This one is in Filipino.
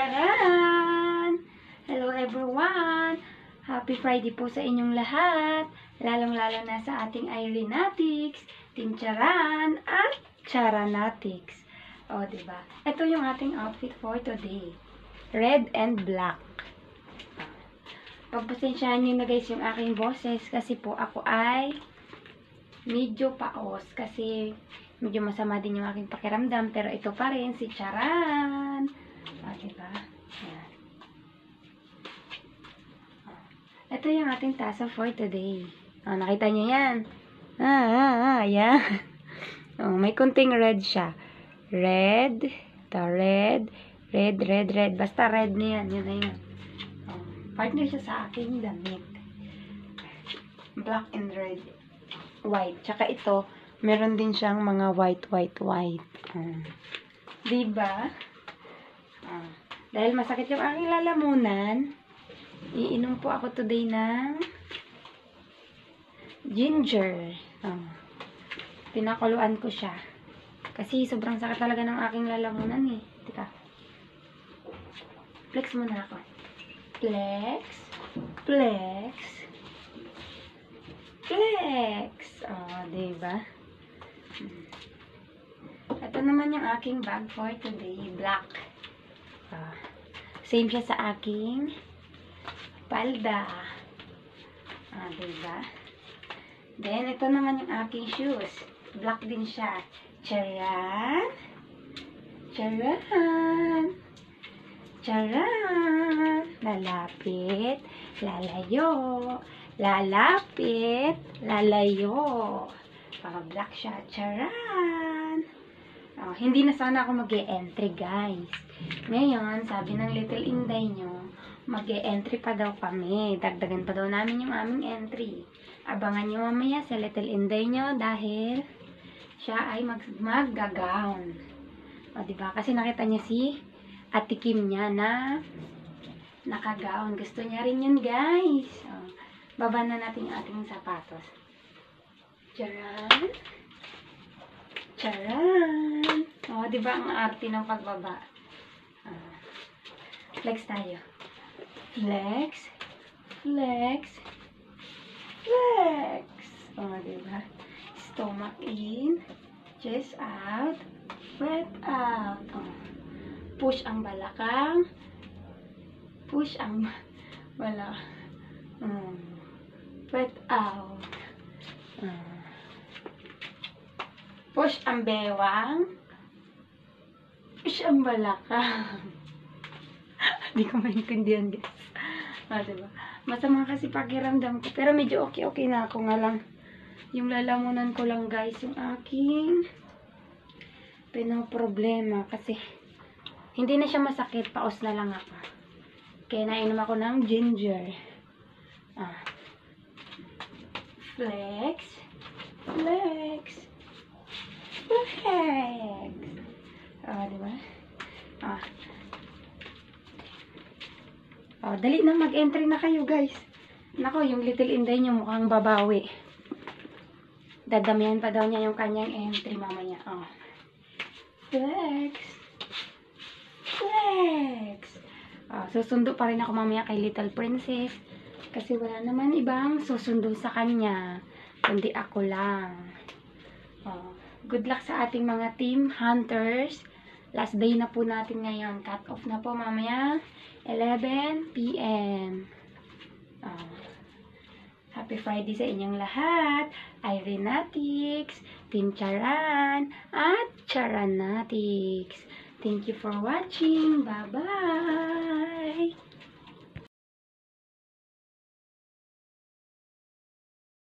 Charan! Hello everyone! Happy Friday po sa inyong lahat. Lalong-lalo na sa ating Irenatics, Team Charan at Charanatics. O, diba? Ito yung ating outfit for today. Red and black. Pagpasensyahan nyo na guys yung aking boses kasi po ako ay medyo paos kasi medyo masama din yung aking pakiramdam, pero ito pa rin si Charan. Diba? Ayan. Ito yung ating tasa for today. Nakita nyo yan? Ayan. May kunting red siya. Red. Ito, red. Red. Basta red na yan. Yun na yun. Partner siya sa aking damit. Black and red. White. Tsaka ito, meron din siyang mga white. Diba? Dahil masakit yung aking lalamunan, iinom po ako today ng ginger. Pinakuluan ko siya. Kasi sobrang sakit talaga ng aking lalamunan eh. Tika. Flex muna ako. Flex. Diba? Ito naman yung aking bag for today. Black. Same siya sa aking palda. Diba? Then, ito naman yung aking shoes. Black din siya. Charan! Lalapit. Lalayo. Lalapit. Lalayo. Black siya. Charan! Hindi na sana ako mag-e-entry, guys. Ngayon, sabi ng Little Inday nyo, mag-e-entry pa daw kami. Dagdagan pa daw namin yung aming entry. Abangan nyo mamaya sa Little Inday nyo dahil siya ay mag-gown. Diba? Kasi nakita niya si Ate Kim niya na naka-gown. Gusto niya rin yun, guys. Baba na natin yung ating sapatos. Charan! Diba ang arte ng pagbaba? Flex tayo. Flex. Diba? Stomach in. Chest out. Breath out. Push ang balakang. Breath out. Push ang bewang. Push ang balakang. Hindi ko maintindihan, guys. Diba? Masama kasi pakiramdam ko. Pero medyo okay na ako nga lang. Yung lalamunan ko lang, guys, yung aking pinoproblema. Kasi hindi na siya masakit. Paos na lang ako. Kaya nainom ako ng ginger. Flex. Diba? Dali na mag-entry na kayo, guys. Nako, yung Little Inday nyo mukhang babawi. Dadamihan pa daw niya yung kanyang entry mamaya. Flex. Susundo pa rin ako mamaya kay Little Princess. Kasi wala naman ibang susundo sa kanya. Kundi ako lang. Good luck sa ating mga team hunters. Last day na po natin ngayon. Cut off na po mamaya. 11 PM. Happy Friday sa inyong lahat. Irenatics, Team Charan, at Charanatics. Thank you for watching. Bye-bye.